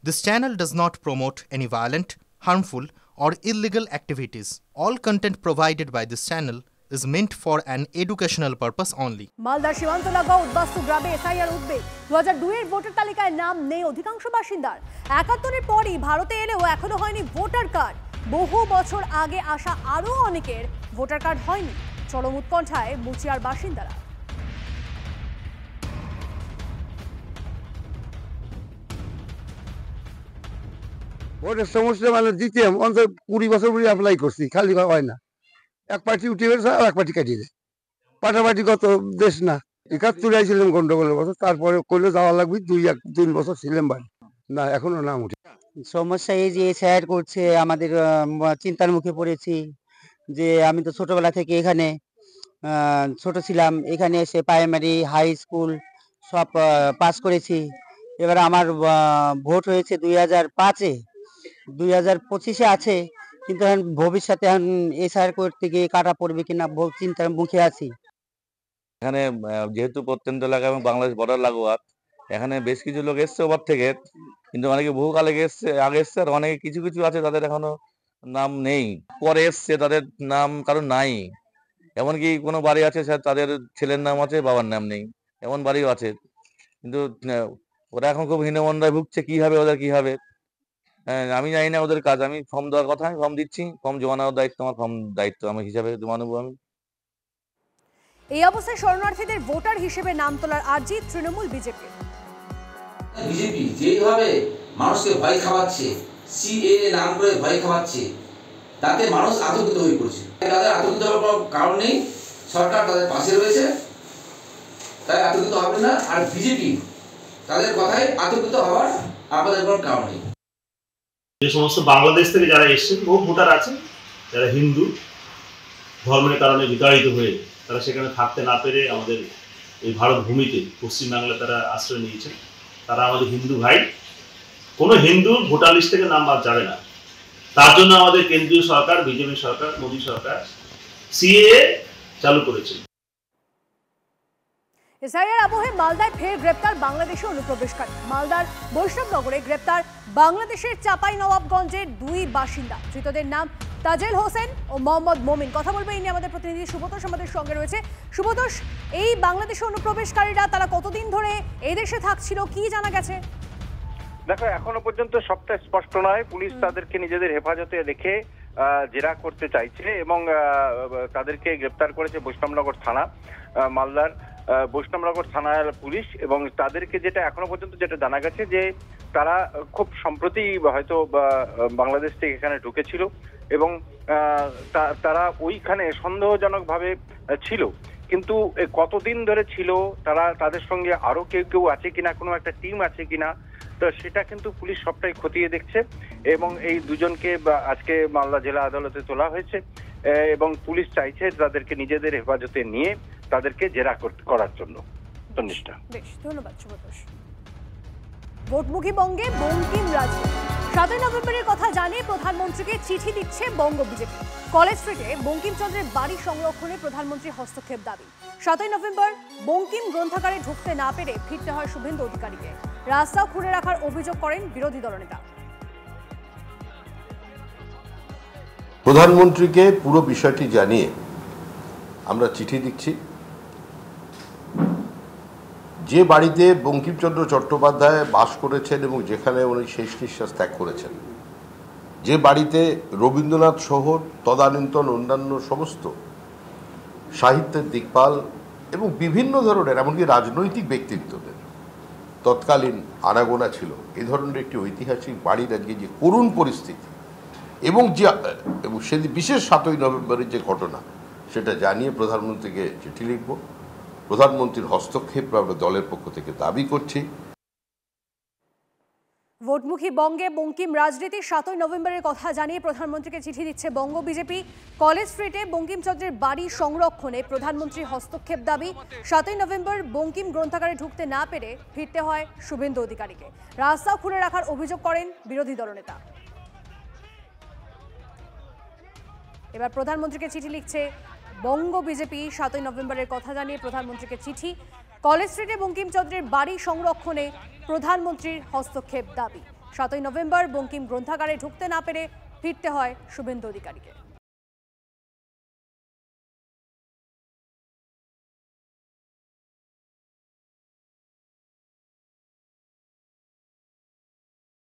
This channel does not promote any violent, harmful, or illegal activities. All content provided by this channel is meant for an educational purpose only. মালদার সীমান্ত লাগোয়া উদ্বাস্তু গ্রামে SIR উদ্বেগ 2002 এর voter তালিকায় নাম নেই অধিকাংশ বাসিন্দার। 71 এর পরই ভারতে এলেও এখনো হয়নি ভোটার কার্ড। বহু বছর আগে আসা আরও অনেকের ভোটার কার্ড হয়নি। চরম উৎকণ্ঠায় মুচিয়ার বাসিন্দারা। ভোটের সমস্যা মানে দিতে অন্তত 20 বছর পরে অ্যাপ্লাই করছি, খালি হয় না। এক পার্টি উঠে গেছে আর এক পার্টি কাটিয়ে দেয়। পাটাপাটি কত দেশ না। 71 আইছিলাম গন্ডগোলের বছর, তারপরে কইলে যাওয়া লাগবে 2-3 বছর ছিলাম বাড়ি। না এখনো নাম উঠে। সমস্যা এই যে স্যার করছে, আমাদের চিন্তার মুখে পড়েছি যে আমি তো ছোটবেলা থেকে এখানে ছোট ছিলাম, এখানে এসে প্রাইমারি হাই স্কুল সব পাস করেছি। এবার আমার ভোট হয়েছে 2005-এ, 2025-এ আছে, কিন্তু এখন ভবিষ্যতে এখন এসআইআর করতে গিয়ে কাটা পড়বে কিনা চিন্তার মুখে আছি। এখানে যেহেতু প্রত্যন্ত এলাকা এবং বাংলাদেশ বর্ডার লাগোয়া, এখানে বেশ কিছু লোক এসছে ওভার থেকে, কিন্তু অনেকে বহুকাল আগে এসছে আর অনেকে কিছু কিছু আছে তাদের এখনো নাম নেই, পরে এসছে তাদের নাম কারণ নাই। এমনকি কোনো বাড়ি আছে তাদের ছেলের নাম আছে, বাবার নাম নেই, এমন বাড়িও আছে। কিন্তু ওরা এখন খুব হীনমন্দায় ভুগছে, কি হবে ওদের, কি হবে। আমি জানি না ওদের কাজ। আমি ফর্ম দেওয়ার কথা, আমি ফর্ম দিচ্ছি, ফর্ম জমা নেওয়ার দায়িত্ব আমার, ফর্ম দায়িত্ব আমি হিসাবে জমা নেবো আমি। এই অবস্থায় শরণার্থীদের ভোটার হিসেবে নাম তোলার আর্জি তৃণমূল বিজেপি। বিজেপি যেভাবে মানুষকে ভয় খাওয়াচ্ছে, সিএএ নাম করে ভয় খাওয়াচ্ছে, তাতে মানুষ আতঙ্কিত হয়ে পড়ছে। তাদের আতঙ্কিত হওয়ার কোনো কারণ নেই, সরকার তাদের পাশে রয়েছে, তাই আতঙ্কিত হবে না। আর বিজেপি তাদের কথায় আতঙ্কিত হওয়ার আপনাদের কোনো কারণ নেই। যে সমস্ত বাংলাদেশ থেকে যারা এসছেন, বহু ভোটার আছেন যারা হিন্দু ধর্মের কারণে বিতাড়িত হয়ে তারা সেখানে থাকতে না পেরে আমাদের এই ভারত ভূমিতে পশ্চিমবাংলা তারা আশ্রয় নিয়েছেন। তারা আমাদের হিন্দু ভাই, কোনো হিন্দু ভোটার লিস্ট থেকে নাম বাদ যাবে না। তার জন্য আমাদের কেন্দ্রীয় সরকার, বিজেপি সরকার, মোদী সরকার সিএএ চালু করেছে। এসআইআর আবহে মালদায় ফের গ্রেপ্তার বাংলাদেশি অনুপ্রবেশকারী। মালদার বৈষ্ণবনগরে গ্রেপ্তার বাংলাদেশের চাঁপাইনবাবগঞ্জের 2 বাসিন্দা। ধৃতদের নাম তাজেল হোসেন ও মোহাম্মদ মমিন। কথা বলবো এই নিয়ে আমাদের প্রতিনিধি সুব্রতোষ আমাদের সঙ্গে রয়েছে। সুব্রতোষ, এই বাংলাদেশি অনুপ্রবেশকারীরা তারা কতদিন ধরে এই দেশে থাকছিল, কি জানা গেছে? দেখো, এখনো পর্যন্ত সবটা স্পষ্ট নয়। পুলিশ তাদেরকে নিজেদের হেফাজতে রেখে জেরা করতে চাইছে এবং তাদেরকে গ্রেপ্তার করেছে বৈষ্ণবনগর থানা, মালদার বৈষ্ণবনগর থানার পুলিশ। এবং তাদেরকে যেটা এখনো পর্যন্ত যেটা জানা গেছে যে তারা খুব সম্প্রতি হয়তো বাংলাদেশ থেকে এখানে ঢুকেছিল এবং তারা ওইখানে সন্দেহজনকভাবে ছিল। কিন্তু কতদিন ধরে ছিল, তাদের সঙ্গে আরো কেউ আছে কিনা, কোনো একটা টিম আছে কিনা, তো সেটা কিন্তু পুলিশ সবটাই খতিয়ে দেখছে। এবং এই দুজনকে আজকে মালদা জেলা আদালতে তোলা হয়েছে এবং পুলিশ চাইছে তাদেরকে নিজেদের হেফাজতে নিয়ে তাদেরকে জেরা করার জন্য। বেশ, ধন্যবাদ সুব্রতোষ। ভোটমুখী বঙ্গে বঙ্কিম রাজনীতি। 7 নভেম্বরের কথা জানিয়ে প্রধানমন্ত্রীকে চিঠি দিচ্ছে বঙ্গ বিজেপি। কলেজ স্ট্রিটে বঙ্কিমচন্দ্রের বাড়ি সংরক্ষণে প্রধানমন্ত্রীর হস্তক্ষেপ দাবি। 7 নভেম্বর বঙ্কিম গ্রন্থাগারে ঢুকতে না পেরে ফিরতে হয় শুভেন্দু অধিকারীকে। রাস্তাও খুলে রাখার অভিযোগ করেন বিরোধী দলনেতা। প্রধানমন্ত্রীকে পুরো বিষয়টি জানিয়ে আমরা চিঠি দিচ্ছি। যে বাড়িতে বঙ্কিমচন্দ্র চট্টোপাধ্যায় বাস করেছেন এবং যেখানে উনি শেষ নিঃশ্বাস ত্যাগ করেছেন, যে বাড়িতে রবীন্দ্রনাথ সহ তদানীন্তন অন্যান্য সমস্ত সাহিত্যের দিকপাল এবং বিভিন্ন ধরনের এমনকি রাজনৈতিক ব্যক্তিত্বদের তৎকালীন আনাগোনা ছিল, এই ধরনের একটি ঐতিহাসিক বাড়ির আজকে যে করুণ পরিস্থিতি এবং সেদিন বিশেষ 7ই নভেম্বরের যে ঘটনা, সেটা জানিয়ে প্রধানমন্ত্রীকে চিঠি লিখব। প্রধানমন্ত্রীর হস্তক্ষেপ আমরা দলের পক্ষ থেকে দাবি করছি। ভোটমুখী বঙ্গে বঙ্কিম রাজনীতি। 7 নভেম্বরের কথা জানিয়ে প্রধানমন্ত্রীকে চিঠি দিচ্ছে বঙ্গ বিজেপি। কলেজ স্ট্রিটে বঙ্কিমচন্দ্রের বাড়ি সংরক্ষণে প্রধানমন্ত্রীর হস্তক্ষেপ দাবি। 7 নভেম্বর বঙ্কিম গ্রন্থাগারে ঢুকতে না পেরে ফিরতে হয় শুভেন্দু অধিকারীকে। রাস্তাও খুলে রাখার অভিযোগ করেন বিরোধী দলনেতা। এবার প্রধানমন্ত্রীকে চিঠি লিখছে বঙ্গ বিজেপি। 7 নভেম্বরের কথা জানিয়ে প্রধানমন্ত্রীকে চিঠি। কলেজ স্ট্রিটে বঙ্কিমচন্দ্রের বাড়ি সংরক্ষণে প্রধানমন্ত্রীর হস্তক্ষেপ দাবি। 7ই নভেম্বর বঙ্কিম গ্রন্থাগারে ঢুকতে না পেরে ফিরতে হয় শুভেন্দু অধিকারীকে।